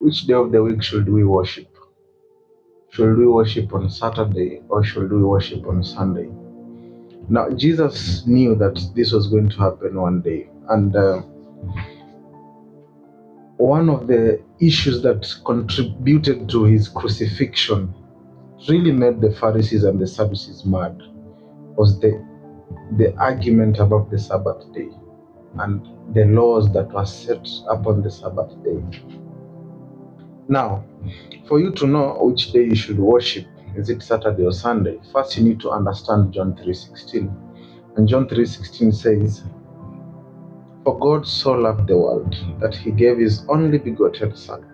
Which day of the week should we worship? Should we worship on Saturday or should we worship on Sunday? Now, Jesus knew that this was going to happen one day, and one of the issues that contributed to his crucifixion really made the Pharisees and the Sadducees mad was the argument about the Sabbath day and the laws that were set upon the Sabbath day. Now, for you to know which day you should worship, is it Saturday or Sunday, first you need to understand John 3:16. And John 3:16 says, "For God so loved the world that he gave his only begotten Son.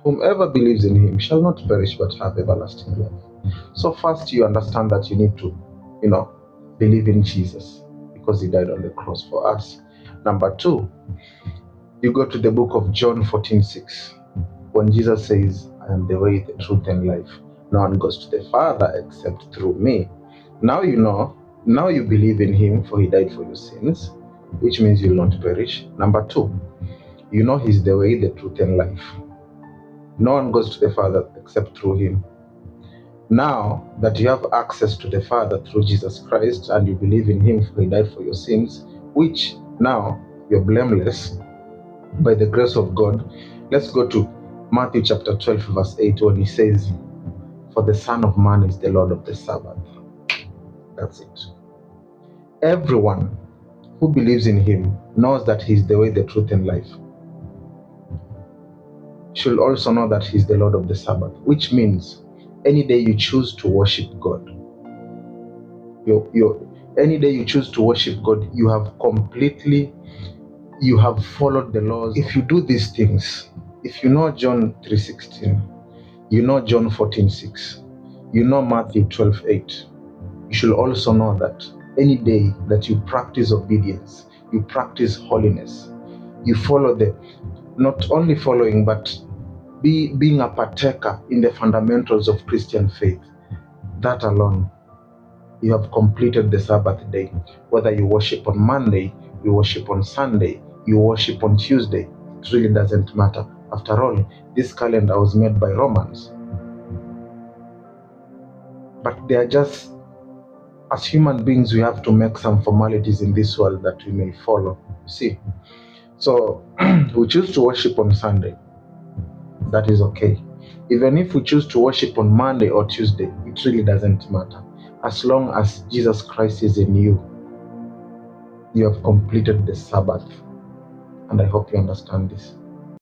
Whomever believes in him shall not perish but have everlasting life." So first you understand that you need to, believe in Jesus because he died on the cross for us. Number two, you go to the book of John 14:6, when Jesus says, "I am the way, the truth, and life. No one goes to the Father except through me." Now you believe in him, for he died for your sins, which means you will not perish. Number two, you know he's the way, the truth, and life. No one goes to the Father except through him. Now that you have access to the Father through Jesus Christ and you believe in him, for he died for your sins, which now you're blameless by the grace of God. Let's go to Matthew chapter 12 verse 8, when he says, "For the Son of Man is the Lord of the Sabbath." That's it. Everyone who believes in him knows that he's the way, the truth, and life. Should also know that he's the Lord of the Sabbath, which means any day you choose to worship God, any day you choose to worship God, you have followed the laws. If you do these things, if you know John 3:16, you know John 14:6, you know Matthew 12:8, you should also know that any day that you practice obedience, you practice holiness, you follow not only following, but being a partaker in the fundamentals of Christian faith, that alone, you have completed the Sabbath day. Whether you worship on Monday, you worship on Sunday, you worship on Tuesday, it really doesn't matter. After all, this calendar was made by Romans. But they are just, as human beings, we have to make some formalities in this world that we may follow. See? So we choose to worship on Sunday. That is okay. Even if we choose to worship on Monday or Tuesday, it really doesn't matter. As long as Jesus Christ is in you, you have completed the Sabbath. And I hope you understand this.